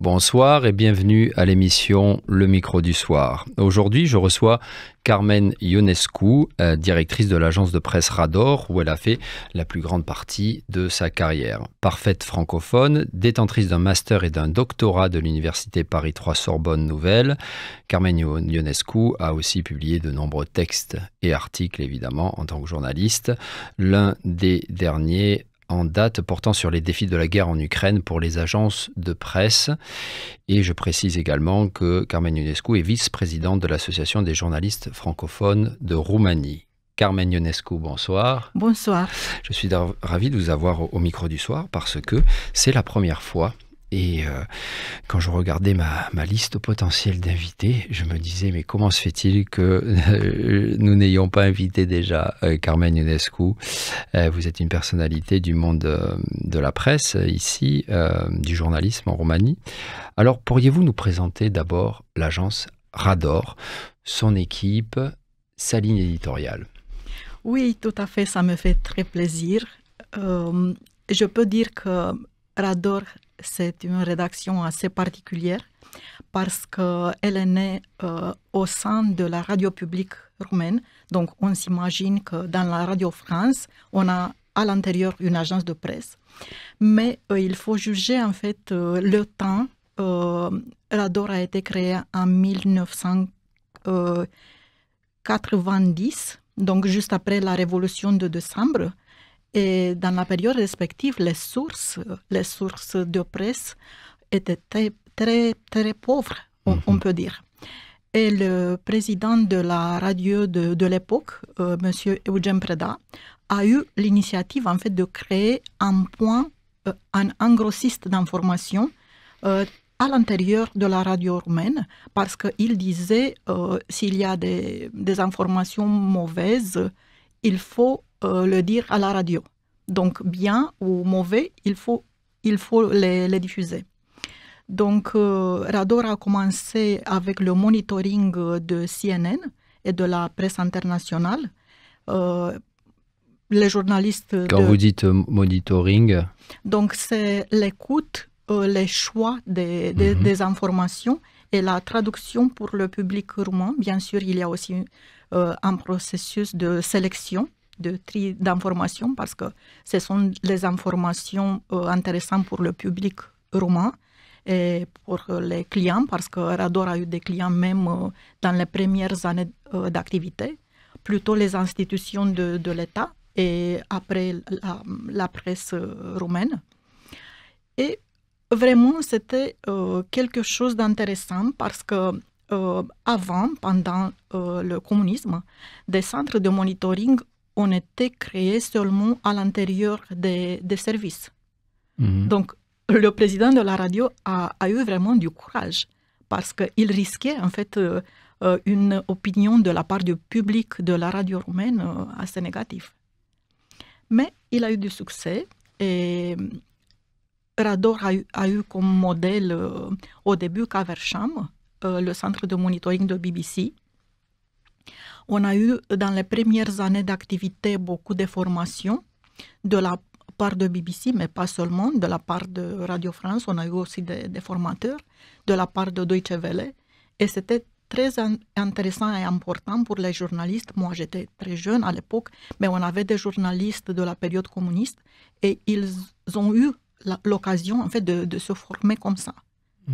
Bonsoir et bienvenue à l'émission Le Micro du Soir. Aujourd'hui, je reçois Carmen Ionescu, directrice de l'agence de presse Rador, où elle a fait la plus grande partie de sa carrière. Parfaite francophone, détentrice d'un master et d'un doctorat de l'université Paris 3 Sorbonne Nouvelle, Carmen Ionescu a aussi publié de nombreux textes et articles, évidemment, en tant que journaliste. L'un des derniers en date portant sur les défis de la guerre en Ukraine pour les agences de presse. Et je précise également que Carmen Ionescu est vice-présidente de l'Association des journalistes francophones de Roumanie. Carmen Ionescu, bonsoir. Bonsoir. Je suis ravi de vous avoir au micro du soir parce que c'est la première fois. Et quand je regardais ma liste potentielle d'invités, je me disais, mais comment se fait-il que nous n'ayons pas invité déjà Carmen Ionescu? Vous êtes une personnalité du monde de la presse ici, du journalisme en Roumanie. Alors, pourriez-vous nous présenter d'abord l'agence Rador, son équipe, sa ligne éditoriale? Oui, tout à fait, ça me fait très plaisir. Je peux dire que Rador, c'est une rédaction assez particulière parce qu'elle est née au sein de la radio publique roumaine. Donc, on s'imagine que dans la Radio France, on a à l'intérieur une agence de presse. Mais il faut juger en fait le temps. Rador a été créé en 1990, donc juste après la Révolution de décembre. Et dans la période respective, les sources de presse étaient très, très pauvres, on peut dire. Et le président de la radio de l'époque, M. Eugen Preda, a eu l'initiative en fait de créer un point, un grossiste d'information à l'intérieur de la radio roumaine, parce qu'il disait s'il y a des informations mauvaises, il faut le dire à la radio. Donc, bien ou mauvais, il faut les diffuser. Donc, Rador a commencé avec le monitoring de CNN et de la presse internationale. Les journalistes... Quand vous dites monitoring... Donc, c'est l'écoute, les choix des informations et la traduction pour le public roumain. Bien sûr, il y a aussi un processus de sélection, de tri d'informations, parce que ce sont les informations intéressantes pour le public roumain et pour les clients, parce que Rador a eu des clients même dans les premières années d'activité, plutôt les institutions de l'État et après la presse roumaine. Et vraiment, c'était quelque chose d'intéressant parce que avant, pendant le communisme, des centres de monitoring ont été créés seulement à l'intérieur des services. Donc, le président de la radio a eu vraiment du courage parce qu'il risquait en fait une opinion de la part du public de la radio roumaine assez négative. Mais il a eu du succès et Rador a eu comme modèle au début Caversham, le centre de monitoring de BBC. On a eu dans les premières années d'activité beaucoup de formations de la part de BBC, mais pas seulement, de la part de Radio France. On a eu aussi des formateurs de la part de Deutsche Welle. Et c'était très intéressant et important pour les journalistes. Moi, j'étais très jeune à l'époque, mais on avait des journalistes de la période communiste et ils ont eu l'occasion en fait de se former comme ça,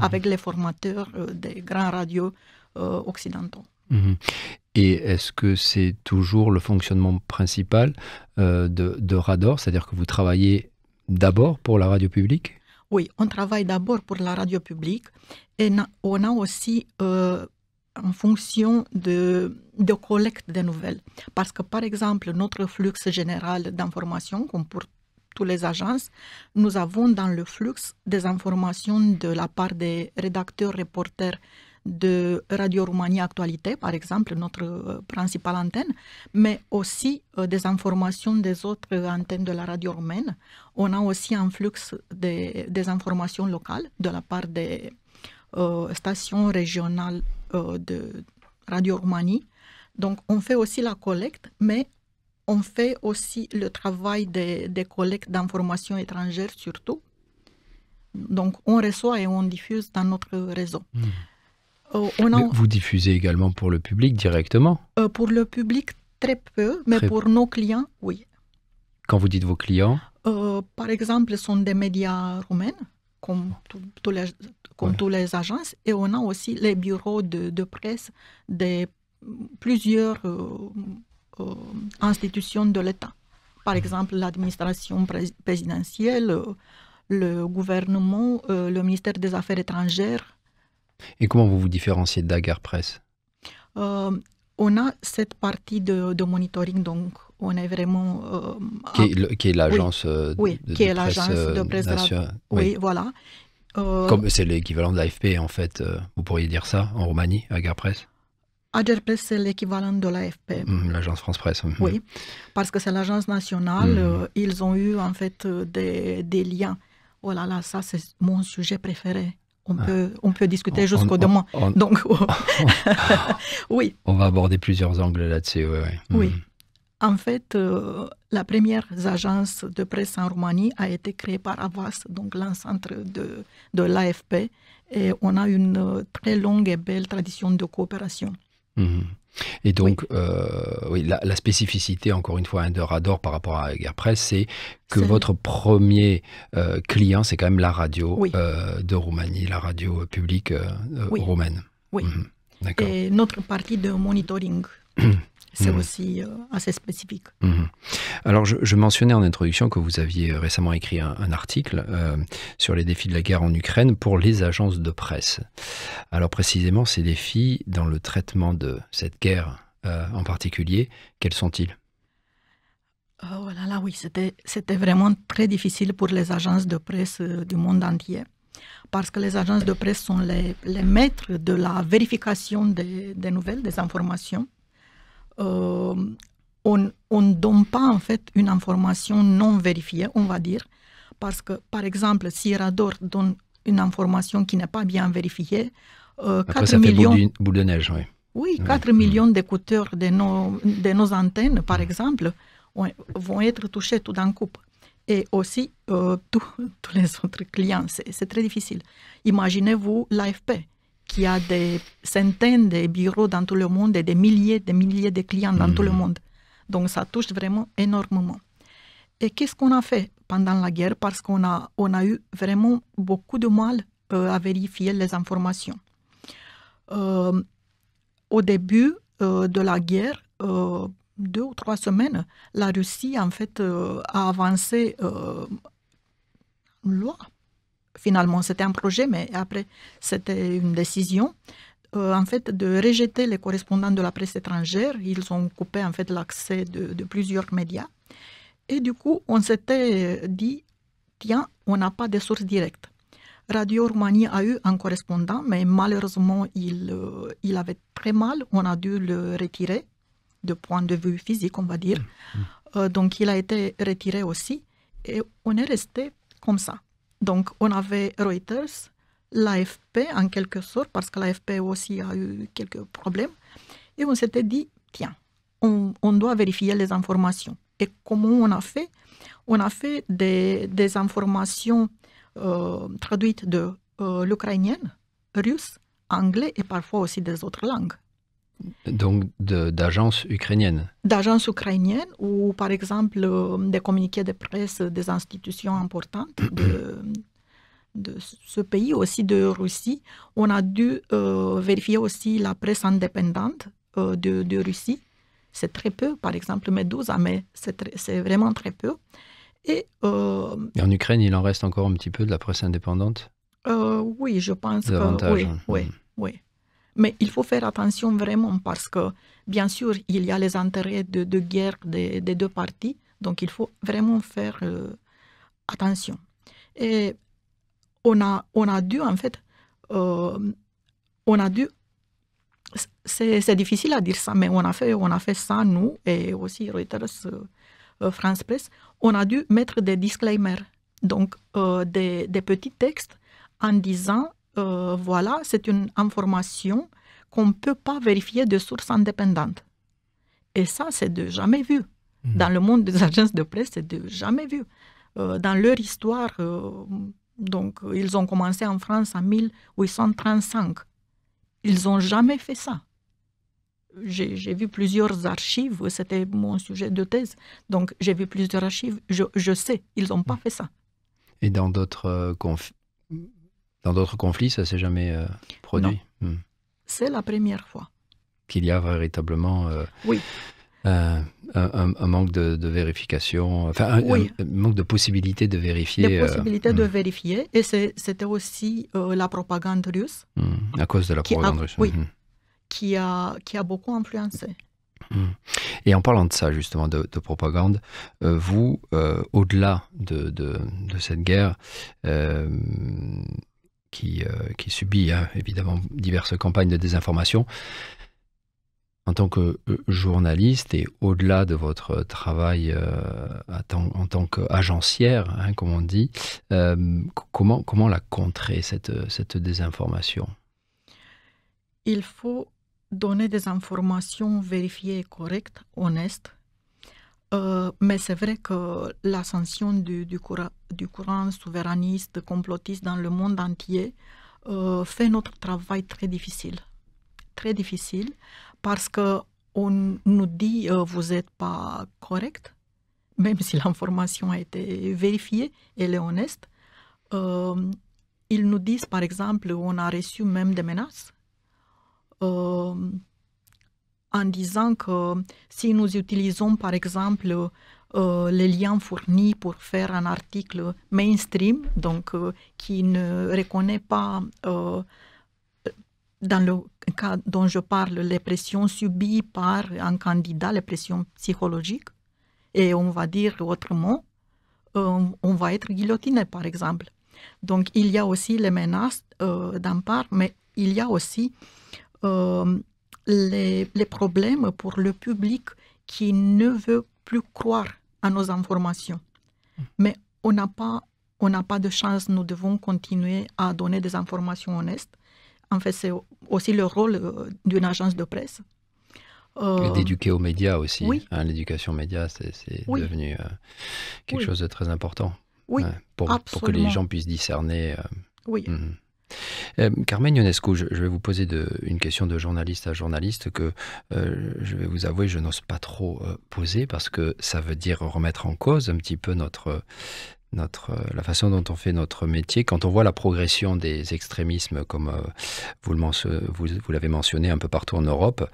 avec les formateurs des grandes radios occidentaux. Et est-ce que c'est toujours le fonctionnement principal de Rador, c'est-à-dire que vous travaillez d'abord pour la radio publique? Oui, on travaille d'abord pour la radio publique et on a aussi en fonction de collecte de nouvelles. Parce que par exemple, notre flux général d'informations, comme pour toutes les agences, nous avons dans le flux des informations de la part des rédacteurs, reporters de Radio Roumanie Actualité, par exemple, notre principale antenne, mais aussi des informations des autres antennes de la radio roumaine. On a aussi un flux des informations locales de la part des stations régionales de Radio Roumanie. Donc, on fait aussi la collecte, mais on fait aussi le travail des collectes d'informations étrangères surtout. Donc, on reçoit et on diffuse dans notre réseau. Vous diffusez également pour le public directement? Pour le public, très peu, mais pour nos clients, oui. Quand vous dites vos clients? Par exemple, ce sont des médias roumains, comme toutes les agences, et on a aussi les bureaux de presse de plusieurs institutions de l'État. Par exemple, l'administration présidentielle, le gouvernement, le ministère des Affaires étrangères. Et comment vous vous différenciez d'Agerpress? On a cette partie de monitoring, donc on est vraiment... qui est l'agence de presse nationale. Oui, voilà. Comme c'est l'équivalent de l'AFP, en fait. Vous pourriez dire ça en Roumanie, Agerpress? Agerpress, c'est l'équivalent de l'AFP. L'agence France Presse. Oui, parce que c'est l'agence nationale. Ils ont eu en fait des liens. Oh là là, ça c'est mon sujet préféré. On peut discuter jusqu'au demain. Donc, oui. On va aborder plusieurs angles là-dessus. Oui. En fait, la première agence de presse en Roumanie a été créée par Avas, donc l'ancêtre de l'AFP. Et on a une très longue et belle tradition de coopération. Et donc, la spécificité, encore une fois, de Rador par rapport à Agerpress, c'est que votre premier client, c'est quand même la radio de Roumanie, la radio publique roumaine. Oui. Et notre partie de monitoring, c'est aussi assez spécifique. Alors, je mentionnais en introduction que vous aviez récemment écrit un article sur les défis de la guerre en Ukraine pour les agences de presse. Alors, précisément, ces défis dans le traitement de cette guerre en particulier, quels sont-ils? Oh là là, oui, c'était vraiment très difficile pour les agences de presse du monde entier, parce que les agences de presse sont les maîtres de la vérification des nouvelles, des informations. On ne donne pas en fait une information non vérifiée, on va dire, parce que par exemple, si Rador donne une information qui n'est pas bien vérifiée, après, ça fait boule de neige, oui. Oui, 4 millions d'écouteurs de nos antennes, par exemple, vont être touchés tout d'un coup. Et aussi, tous les autres clients, c'est très difficile. Imaginez-vous l'AFP, qui a des centaines de bureaux dans tout le monde et des milliers de clients dans tout le monde. Donc, ça touche vraiment énormément. Et qu'est-ce qu'on a fait pendant la guerre? Parce qu'on a eu vraiment beaucoup de mal à vérifier les informations. Au début de la guerre, 2 ou 3 semaines, la Russie, en fait, a avancé une loi. Finalement, c'était un projet, mais après, c'était une décision, en fait, de rejeter les correspondants de la presse étrangère. Ils ont coupé, en fait, l'accès de plusieurs médias. Et du coup, on s'était dit, tiens, on n'a pas de source directe. Radio Roumanie a eu un correspondant, mais malheureusement, il avait très mal. On a dû le retirer, de point de vue physique, on va dire. Donc, il a été retiré aussi. Et on est resté comme ça. Donc, on avait Reuters, l'AFP en quelque sorte, parce que l'AFP aussi a eu quelques problèmes. Et on s'était dit, tiens, on doit vérifier les informations. Et comment on a fait? On a fait des informations traduites de l'ukrainienne, russe, anglais et parfois aussi des autres langues. Donc d'agences ukrainiennes? D'agences ukrainiennes ou par exemple des communiqués de presse des institutions importantes de ce pays, aussi de Russie. On a dû vérifier aussi la presse indépendante de Russie. C'est très peu, par exemple Medusa, mais c'est vraiment très peu. Et en Ukraine, il en reste encore un petit peu de la presse indépendante? Oui, je pense que oui. Mais il faut faire attention vraiment parce que, bien sûr, il y a les intérêts de guerre des deux parties. Donc, il faut vraiment faire attention. Et on a dû, en fait, c'est difficile à dire ça, mais on a fait ça, nous, et aussi Reuters, France Presse. On a dû mettre des disclaimers, donc des petits textes en disant voilà, c'est une information qu'on ne peut pas vérifier de sources indépendantes. Et ça, c'est de jamais vu. Dans le monde des agences de presse, c'est de jamais vu. Dans leur histoire, Donc, ils ont commencé en France en 1835. Ils n'ont jamais fait ça. J'ai vu plusieurs archives, c'était mon sujet de thèse. Donc, j'ai vu plusieurs archives, je sais, ils n'ont pas fait ça. Et dans d'autres conflits, ça ne s'est jamais produit? C'est la première fois. Qu'il y a véritablement oui. un manque de vérification, enfin un manque de possibilité de vérifier. Des possibilités de vérifier, et c'était aussi la propagande russe. À cause de la propagande russe. Oui, qui a beaucoup influencé. Et en parlant de ça, justement, de propagande, vous, au-delà de cette guerre qui subit évidemment diverses campagnes de désinformation, en tant que journaliste et au-delà de votre travail en tant qu'agencière, comme on dit, comment la contrer, cette désinformation? Il faut donner des informations vérifiées, correctes, honnêtes. Mais c'est vrai que l'ascension du courant souverainiste, complotiste dans le monde entier fait notre travail très difficile. Très difficile, parce qu'on nous dit vous n'êtes pas correct, même si l'information a été vérifiée, elle est honnête. Ils nous disent, par exemple, on a reçu même des menaces en disant que si nous utilisons, par exemple, les liens fournis pour faire un article mainstream, donc qui ne reconnaît pas, dans le cas dont je parle, les pressions subies par un candidat, les pressions psychologiques, et on va dire autrement, on va être guillotiné, par exemple. Donc, il y a aussi les menaces d'un part, mais il y a aussi les problèmes pour le public qui ne veut plus croire à nos informations. Mais on n'a pas de chance, nous devons continuer à donner des informations honnêtes. En fait, c'est aussi le rôle d'une agence de presse. Et d'éduquer aux médias aussi. Oui. L'éducation aux médias, c'est devenu quelque chose de très important. Oui, pour que les gens puissent discerner. Oui. Carmen Ionescu, je vais vous poser une question de journaliste à journaliste que je vais vous avouer, je n'ose pas trop poser parce que ça veut dire remettre en cause un petit peu la façon dont on fait notre métier. Quand on voit la progression des extrémismes, comme vous l'avez mentionné un peu partout en Europe,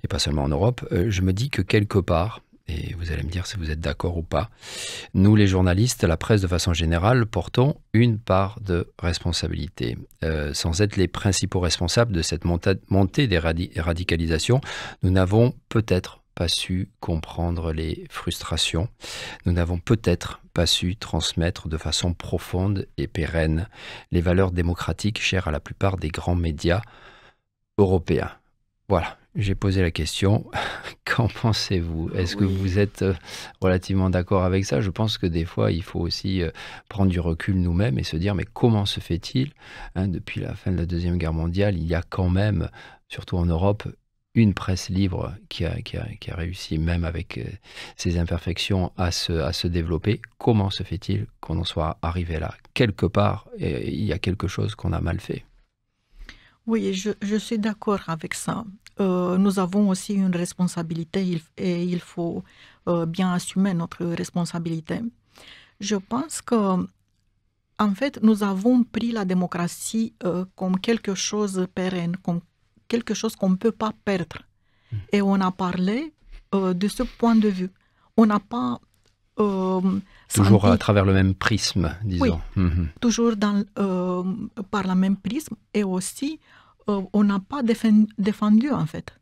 et pas seulement en Europe, je me dis que quelque part, et vous allez me dire si vous êtes d'accord ou pas, nous les journalistes, la presse de façon générale, portons une part de responsabilité. Sans être les principaux responsables de cette montée des radicalisations, nous n'avons peut-être pas su comprendre les frustrations. Nous n'avons peut-être pas su transmettre de façon profonde et pérenne les valeurs démocratiques chères à la plupart des grands médias européens. Voilà, j'ai posé la question. Qu'en pensez-vous? Est-ce que vous êtes relativement d'accord avec ça? Je pense que des fois, il faut aussi prendre du recul nous-mêmes et se dire, mais comment se fait-il, depuis la fin de la Deuxième Guerre mondiale, il y a quand même, surtout en Europe, une presse libre qui a réussi, même avec ses imperfections, à se développer. Comment se fait-il qu'on en soit arrivé là? Quelque part, il y a quelque chose qu'on a mal fait. Oui, je suis d'accord avec ça. Nous avons aussi une responsabilité et il faut bien assumer notre responsabilité. Je pense que, en fait, nous avons pris la démocratie comme quelque chose de pérenne, comme quelque chose qu'on ne peut pas perdre. Et on a parlé de ce point de vue. On n'a pas... toujours à travers le même prisme, disons. Oui, toujours par le même prisme. Et aussi, on n'a pas défendu, en fait.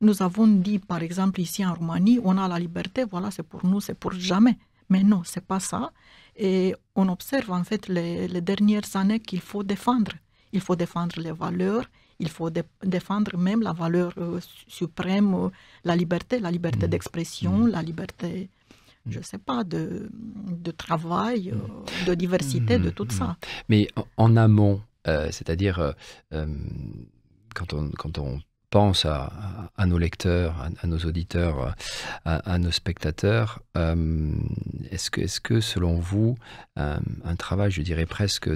Nous avons dit, par exemple, ici en Roumanie, on a la liberté, voilà, c'est pour nous, c'est pour jamais. Mais non, c'est pas ça. Et on observe, en fait, les dernières années qu'il faut défendre. Il faut défendre les valeurs, il faut défendre même la valeur suprême, la liberté d'expression, la liberté, je ne sais pas, de travail, de diversité, de tout ça. Mais en amont, c'est-à-dire quand on pense à nos lecteurs, à nos auditeurs, à nos spectateurs. Est-ce que, selon vous, un travail, je dirais presque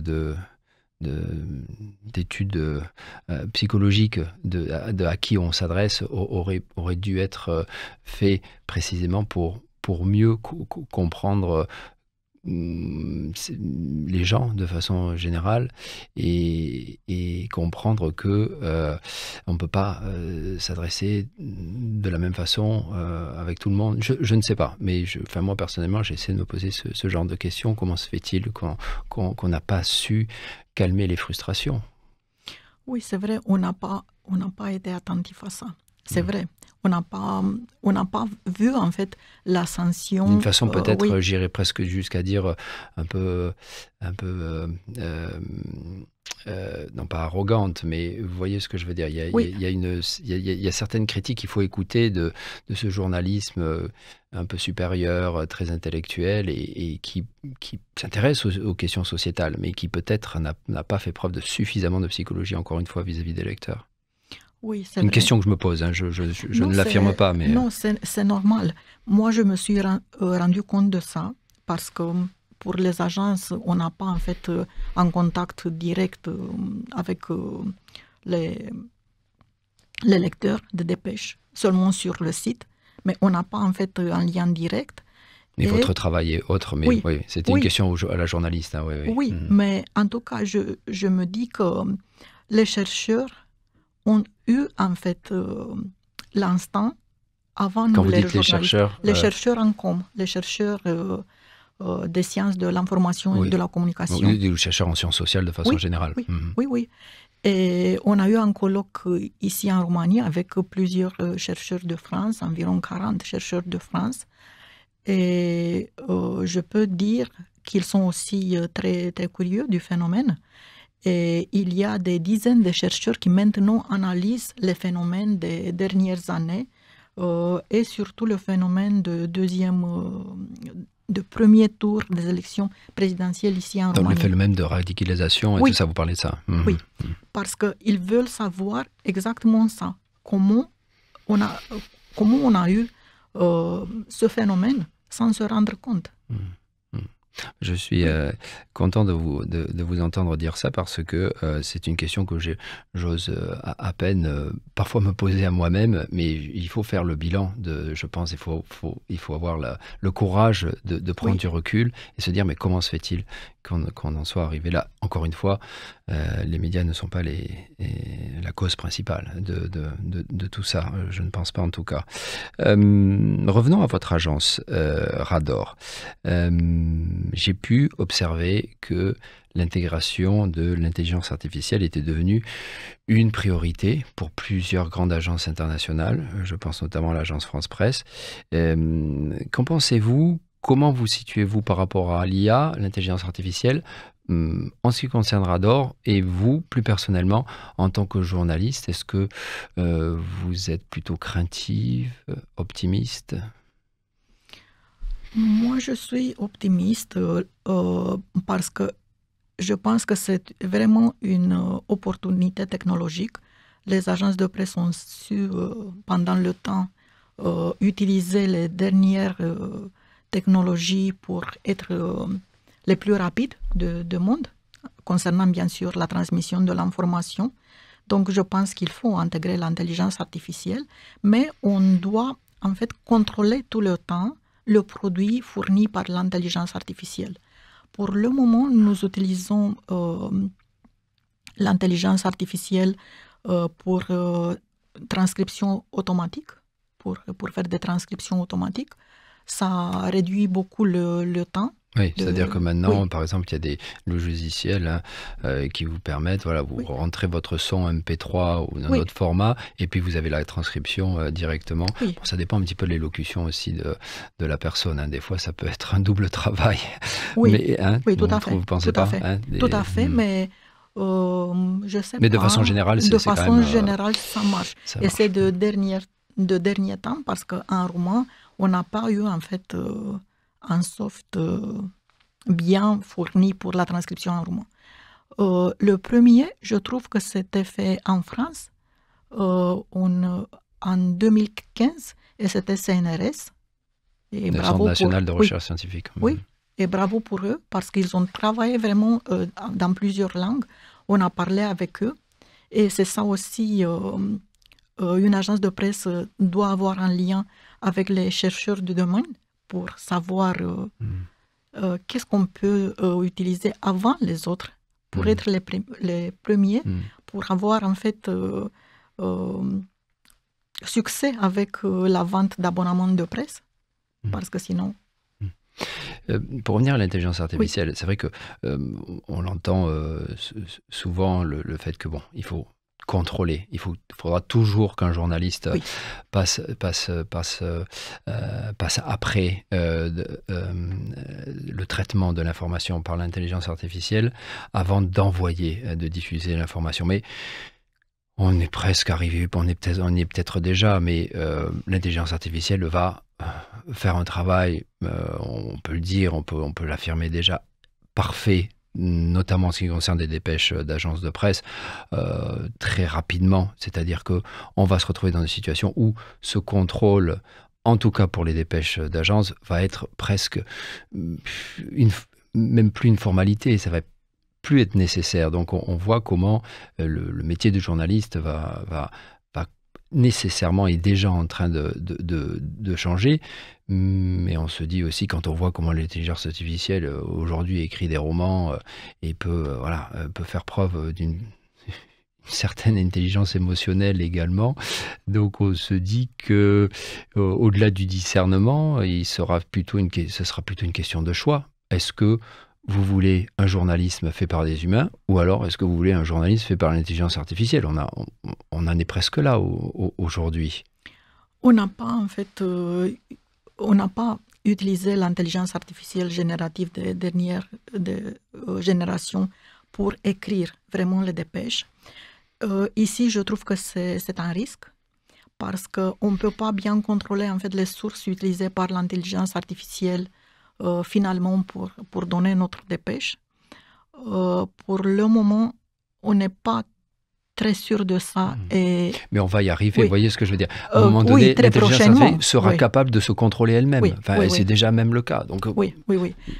d'études psychologiques à qui on s'adresse aurait dû être fait précisément pour mieux comprendre les gens de façon générale et comprendre que on ne peut pas s'adresser de la même façon avec tout le monde. Je ne sais pas, mais moi personnellement j'essaie de me poser ce genre de questions. Comment se fait-il qu'on n'a pas su calmer les frustrations? Oui, c'est vrai, on n'a pas été attentif à ça. C'est vrai. On n'a pas vu en fait l'ascension. D'une façon peut-être, j'irais presque jusqu'à dire un peu non pas arrogante, mais vous voyez ce que je veux dire. Il y a certaines critiques qu'il faut écouter de ce journalisme un peu supérieur, très intellectuel et qui s'intéresse aux questions sociétales, mais qui peut-être n'a pas fait preuve de suffisamment de psychologie, encore une fois, vis-à-vis des lecteurs. Oui, c'est une vrai. Question que je me pose, hein. Je ne l'affirme pas. Mais... Non, c'est normal. Moi, je me suis rendu compte de ça parce que pour les agences, on n'a pas en fait un contact direct avec les lecteurs de dépêches, seulement sur le site, mais on n'a pas en fait un lien direct. Mais votre travail est autre, mais oui, c'était une question à la journaliste. Hein, oui, mais en tout cas, je me dis que les chercheurs ont eu en fait l'instant avant Quand nous, vous dites les chercheurs, les chercheurs en com, les chercheurs des sciences de l'information et de la communication. Oui, les chercheurs en sciences sociales de façon générale. Oui. Et on a eu un colloque ici en Roumanie avec plusieurs chercheurs de France, environ 40 chercheurs de France. Et je peux dire qu'ils sont aussi très, très curieux du phénomène. Et il y a des dizaines de chercheurs qui maintenant analysent les phénomènes des dernières années et surtout le phénomène de premier tour des élections présidentielles ici en Roumanie. Le phénomène de radicalisation et tout ça, vous parlez de ça. Oui, parce qu'ils veulent savoir exactement ça. Comment on a eu ce phénomène sans se rendre compte. Je suis content de vous entendre dire ça parce que c'est une question que j'ose à peine parfois me poser à moi-même, mais il faut faire le bilan je pense, il faut avoir le courage de prendre du recul et se dire mais comment se fait-il qu'on en soit arrivé là? Encore une fois, les médias ne sont pas la cause principale de tout ça, je ne pense pas en tout cas. Revenons à votre agence Rador. J'ai pu observer que l'intégration de l'intelligence artificielle était devenue une priorité pour plusieurs grandes agences internationales. Je pense notamment à l'agence France Presse. Qu'en pensez-vous? Comment vous situez-vous par rapport à l'IA, l'intelligence artificielle, en ce qui concerne Rador, et vous, plus personnellement, en tant que journaliste, est-ce que vous êtes plutôt craintive, optimiste? Moi, je suis optimiste parce que je pense que c'est vraiment une opportunité technologique. Les agences de presse ont su, pendant le temps, utiliser les dernières technologies pour être les plus rapides du monde, concernant bien sûr la transmission de l'information. Donc, je pense qu'il faut intégrer l'intelligence artificielle, mais on doit en fait contrôler tout le temps le produit fourni par l'intelligence artificielle. Pour le moment, nous utilisons l'intelligence artificielle pour transcription automatique, pour faire des transcriptions automatiques. Ça réduit beaucoup le temps. Oui, c'est-à-dire que maintenant, par exemple, il y a des logiciels qui vous permettent, vous rentrez votre son MP3 ou dans un autre format, et puis vous avez la transcription directement. Bon, ça dépend un petit peu de l'élocution aussi de la personne. Hein. Des fois, ça peut être un double travail. Oui, mais, tout à fait. Vous pensez pas Tout à fait, mais je sais pas. Mais de façon générale, de façon générale, ça marche. Et c'est de dernier temps, parce qu'en roumain, on n'a pas eu en fait un soft bien fourni pour la transcription en roumain. Le premier, je trouve que c'était fait en France en 2015, et c'était CNRS. Et le Centre national de recherche scientifique. Oui, et bravo pour eux, parce qu'ils ont travaillé vraiment dans plusieurs langues. On a parlé avec eux. Et c'est ça aussi, une agence de presse doit avoir un lien avec les chercheurs du domaine pour savoir qu'est-ce qu'on peut utiliser avant les autres, pour être les premiers, pour avoir en fait succès avec la vente d'abonnements de presse, parce que sinon... Pour revenir à l'intelligence artificielle, c'est vrai que on l'entend souvent, le fait que, bon, il faut contrôler. Il faudra toujours qu'un journaliste passe après le traitement de l'information par l'intelligence artificielle avant d'envoyer, de diffuser l'information. Mais on est presque arrivé, on y est peut-être déjà, mais l'intelligence artificielle va faire un travail, on peut le dire, on peut l'affirmer déjà, parfait, notamment en ce qui concerne des dépêches d'agences de presse, très rapidement. C'est-à-dire qu'on va se retrouver dans une situation où ce contrôle, en tout cas pour les dépêches d'agences, va être presque même plus une formalité, ça va plus être nécessaire. Donc on voit comment le métier de journaliste va nécessairement est déjà en train de changer, mais on se dit aussi, quand on voit comment l'intelligence artificielle aujourd'hui écrit des romans et peut faire preuve d'une certaine intelligence émotionnelle également, donc on se dit que au-delà du discernement, ce sera plutôt une question de choix. Est-ce que vous voulez un journalisme fait par des humains, ou alors est-ce que vous voulez un journalisme fait par l'intelligence artificielle? On en est presque là aujourd'hui. On n'a pas, en fait, on n'a pas utilisé l'intelligence artificielle générative des dernières générations pour écrire vraiment les dépêches. Ici, je trouve que c'est un risque, parce qu'on ne peut pas bien contrôler, en fait, les sources utilisées par l'intelligence artificielle finalement pour donner notre dépêche. Pour le moment, on n'est pas très sûr de ça. Mais on va y arriver, vous voyez ce que je veux dire. À un moment donné, l'intelligence artificielle sera capable de se controller elle-même. C'est déjà même le cas. Donc, oui.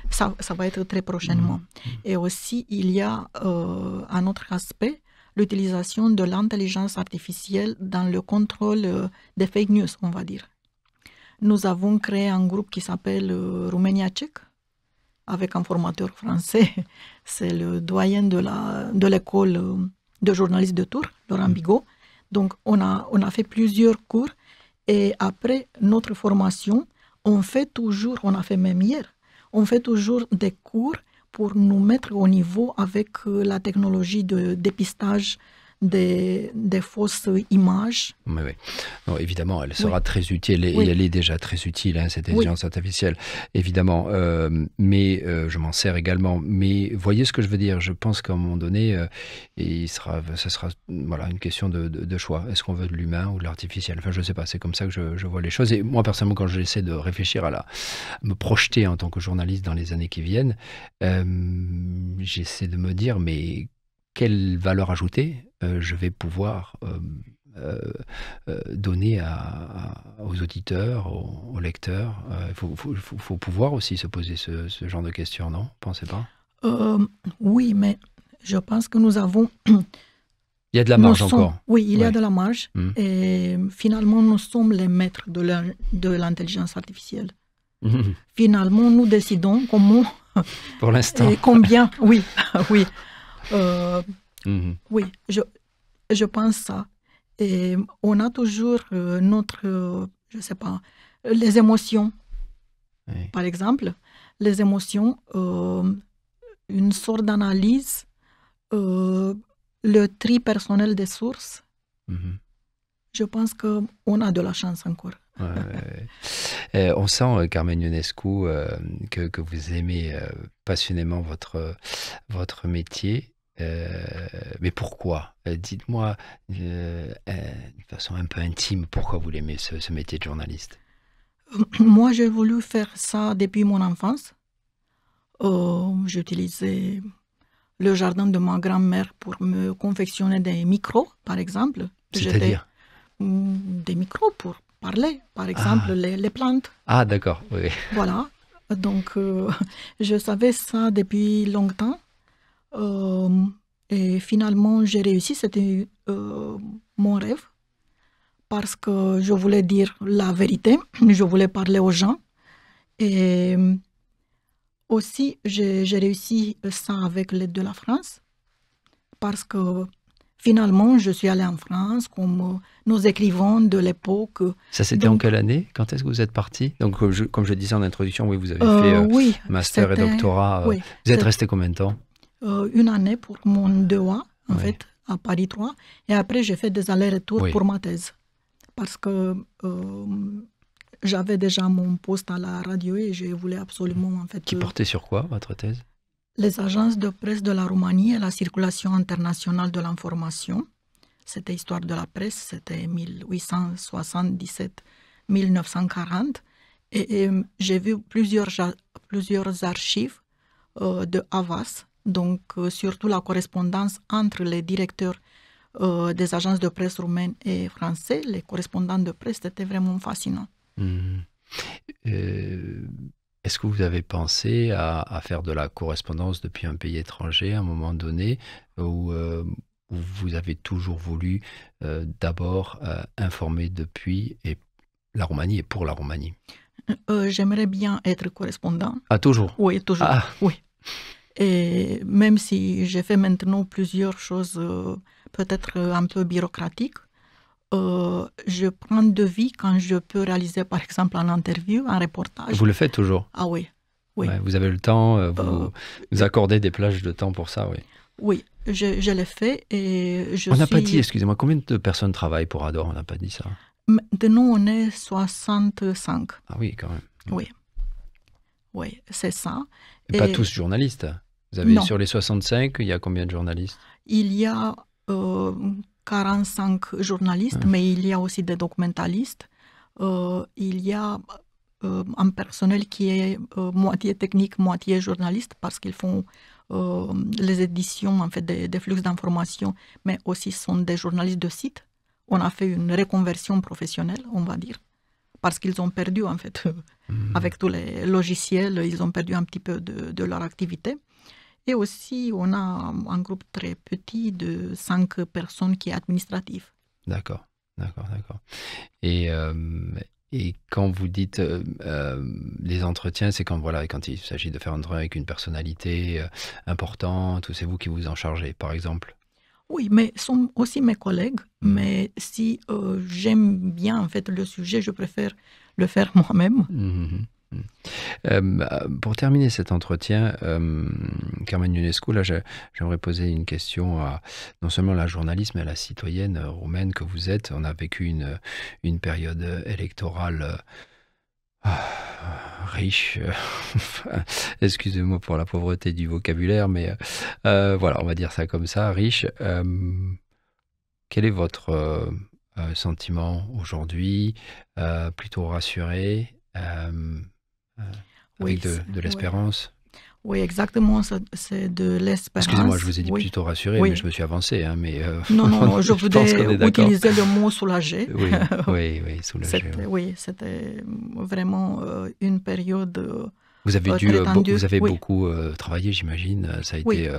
Ça va être très prochainement. Et aussi, il y a un autre aspect, l'utilisation de l'intelligence artificielle dans le contrôle des fake news, on va dire. Nous avons créé un groupe qui s'appelle România Tchèque, avec un formateur français. C'est le doyen de l'école de journalistes de Tours, Laurent Bigot. Donc, on a fait plusieurs cours. Et après notre formation, on a fait même hier, on fait toujours des cours pour nous mettre au niveau avec la technologie de dépistage des fausses images. Oui. Non, évidemment, elle sera très utile, et elle est déjà très utile, cette intelligence artificielle, évidemment. Mais je m'en sers également. Mais voyez ce que je veux dire. Je pense qu'à un moment donné, ce sera une question de choix. Est-ce qu'on veut de l'humain ou de l'artificiel? Enfin, je ne sais pas. C'est comme ça que je vois les choses. Et moi, personnellement, quand j'essaie de réfléchir me projeter en tant que journaliste dans les années qui viennent, j'essaie de me dire, mais quelle valeur ajoutée je vais pouvoir donner aux auditeurs, aux lecteurs. Il faut pouvoir aussi se poser ce genre de questions, non? Pensez pas? Oui, mais je pense que nous avons... Il y a de la marge encore. Oui, il y a de la marge. Et finalement, nous sommes les maîtres de l'intelligence artificielle. Finalement, nous décidons comment... Pour l'instant. Et combien, oui. Oui, je pense ça. Et on a toujours je sais pas, les émotions. Par exemple, les émotions, une sorte d'analyse, le tri personnel des sources. Je pense qu'on a de la chance encore. On sent, Carmen Ionescu, que vous aimez passionnément votre métier. Mais pourquoi? Dites-moi de façon un peu intime, pourquoi vous aimez ce métier de journaliste? Moi, j'ai voulu faire ça depuis mon enfance. J'utilisais le jardin de ma grand-mère pour me confectionner des micros, par exemple. C'est-à-dire des micros pour parler, par exemple les plantes. Ah, d'accord, oui. Voilà, donc je savais ça depuis longtemps. Et finalement, j'ai réussi, c'était mon rêve, parce que je voulais dire la vérité, je voulais parler aux gens. Et aussi, j'ai réussi ça avec l'aide de la France, parce que finalement, je suis allée en France, comme nos écrivains de l'époque. Ça, c'était en quelle année? Quand est-ce que vous êtes parti? Donc, comme je disais en introduction, oui, vous avez fait oui, master et doctorat. Oui, vous êtes resté combien de temps? Une année pour mon 2A, en Oui. fait, à Paris 3. Et après, j'ai fait des allers-retours Oui. pour ma thèse. Parce que j'avais déjà mon poste à la radio et je voulais absolument, en fait... Qui portait sur quoi, votre thèse? Les agences de presse de la Roumanie et la circulation internationale de l'information. C'était Histoire de la presse, c'était 1877-1940. Et j'ai vu plusieurs archives de Havas, donc surtout la correspondance entre les directeurs des agences de presse roumaines et français. Les correspondants de presse, c'était vraiment fascinant. Est-ce que vous avez pensé à faire de la correspondance depuis un pays étranger à un moment donné, ou vous avez toujours voulu d'abord informer depuis la Roumanie et pour la Roumanie? J'aimerais bien être correspondant. Ah, toujours? Oui, toujours. Ah. Oui. Et même si j'ai fait maintenant plusieurs choses peut-être un peu bureaucratiques, je prends de vie quand je peux réaliser par exemple un interview, un reportage. Vous le faites toujours? Ah oui. Oui. Ouais, vous avez le temps, vous accordez des plages de temps pour ça, oui. Oui, je l'ai fait et on n'a pas dit, excusez-moi, combien de personnes travaillent pour Ador? On n'a pas dit ça. Maintenant, on est 65. Ah oui, quand même. Oui. Oui, c'est ça. Et pas tous journalistes. Vous avez non. Sur les 65, il y a combien de journalistes? Il y a 45 journalistes, mais il y a aussi des documentalistes. Il y a un personnel qui est moitié technique, moitié journaliste, parce qu'ils font les éditions en fait, des flux d'informations, mais aussi sont des journalistes de site. On a fait une reconversion professionnelle, on va dire, parce qu'ils ont perdu, en fait, avec tous les logiciels, ils ont perdu un petit peu de leur activité. Et aussi, on a un groupe très petit de 5 personnes qui est administratif. D'accord, d'accord, d'accord. Et quand vous dites les entretiens, c'est quand il s'agit de faire un entretien avec une personnalité importante, ou c'est vous qui vous en chargez, par exemple? Oui, mais sont aussi mes collègues. Mais si j'aime bien en fait le sujet, je préfère le faire moi-même. Pour terminer cet entretien, Carmen Ionescu, là, j'aimerais poser une question à non seulement la journaliste, mais à la citoyenne roumaine que vous êtes. On a vécu une période électorale riche. Excusez-moi pour la pauvreté du vocabulaire, mais voilà, on va dire ça comme ça, riche. Quel est votre sentiment aujourd'hui? Plutôt rassuré? Avec de l'espérance? Oui, exactement, c'est de l'espérance. Excusez-moi, je vous ai dit plutôt rassuré, mais je me suis avancé. Hein, mais non, je voudrais utiliser le mot soulagé. Oui, soulagé. Oui, c'était vraiment une période vous avez tendue. Vous avez beaucoup travaillé, j'imagine. Ça a été...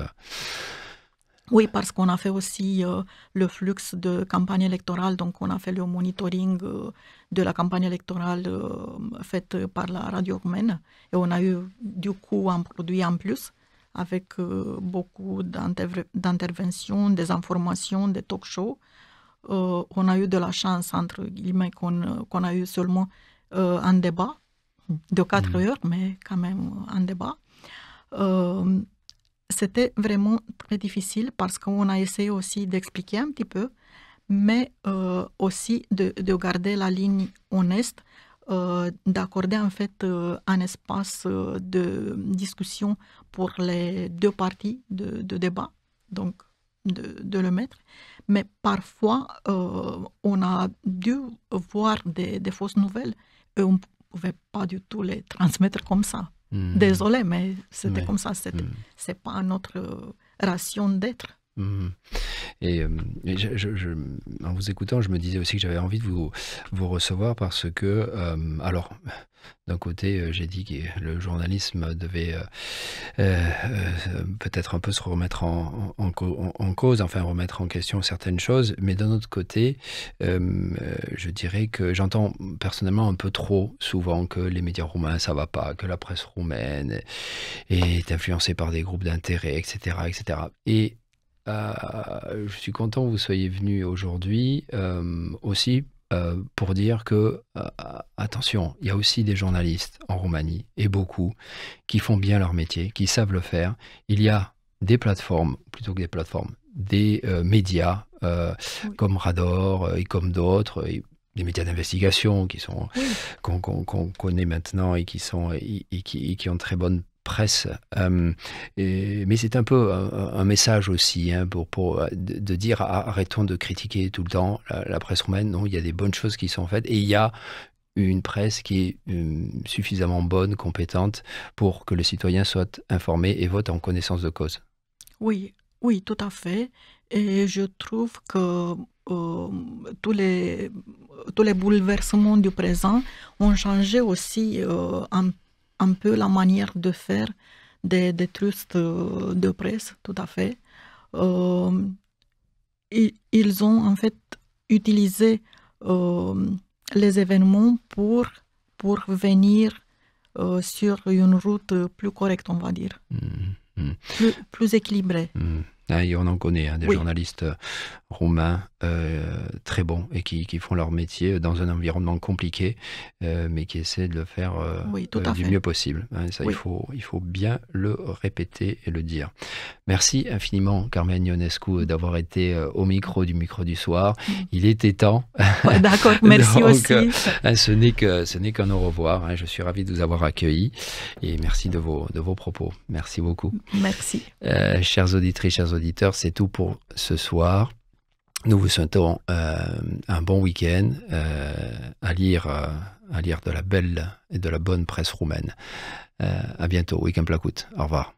Oui, parce qu'on a fait aussi le flux de campagne électorale, donc on a fait le monitoring de la campagne électorale faite par la radio roumaine, et on a eu du coup un produit en plus avec beaucoup d'interventions, des informations, des talk-shows. On a eu de la chance, entre guillemets, qu'on a eu seulement un débat de 4 heures, mais quand même un débat. C'était vraiment très difficile parce qu'on a essayé aussi d'expliquer un petit peu, mais aussi de garder la ligne honnête, d'accorder en fait un espace de discussion pour les deux parties de débat, donc de le mettre. Mais parfois, on a dû voir des fausses nouvelles et on ne pouvait pas du tout les transmettre comme ça. Désolé, mais c'était comme ça. C'est pas notre ration d'être. Mhm. Et, en vous écoutant, je me disais aussi que j'avais envie de vous recevoir parce que, alors, d'un côté, j'ai dit que le journalisme devait peut-être un peu se remettre en cause, enfin remettre en question certaines choses, mais d'un autre côté, je dirais que j'entends personnellement un peu trop souvent que les médias roumains, ça va pas, que la presse roumaine est influencée par des groupes d'intérêt, etc., etc. Et je suis content que vous soyez venu aujourd'hui aussi pour dire que, attention, il y a aussi des journalistes en Roumanie, et beaucoup, qui font bien leur métier, qui savent le faire. Il y a des plateformes, plutôt que des plateformes, des médias Oui, comme Radar et comme d'autres, et des médias d'investigation oui, qu'on connaît maintenant et qui ont très bonne presse. Mais c'est un peu un message aussi hein, de dire arrêtons de critiquer tout le temps la presse roumaine. Non, il y a des bonnes choses qui sont faites et il y a une presse qui est suffisamment bonne, compétente pour que le citoyen soit informé et vote en connaissance de cause. oui, oui, tout à fait. Et je trouve que tous les, tous les bouleversements du présent ont changé aussi un peu la manière de faire des trusts de presse, tout à fait. Euh, ils ont en fait utilisé euh, les événements pour venir sur une route plus correcte, on va dire, Mm, mm, plus équilibrée. mm. Ah, et on en connaît hein, des Oui, journalistes roumains très bons et qui font leur métier dans un environnement compliqué, mais qui essaient de le faire oui, tout à du fait. mieux possible. Hein. Ça, Oui. il faut bien le répéter et le dire. Merci infiniment, Carmen Ionescu, d'avoir été au micro du soir. Mm. Il était temps. Ouais, d'accord, merci Donc, aussi. ce n'est qu'un au revoir. Hein. Je suis ravi de vous avoir accueilli et merci de vos propos. Merci beaucoup. Merci. Chères auditrices, chers auditeurs, c'est tout pour ce soir. Nous vous souhaitons un bon week-end à lire de la belle et de la bonne presse roumaine. À bientôt. Week-end placut. Au revoir.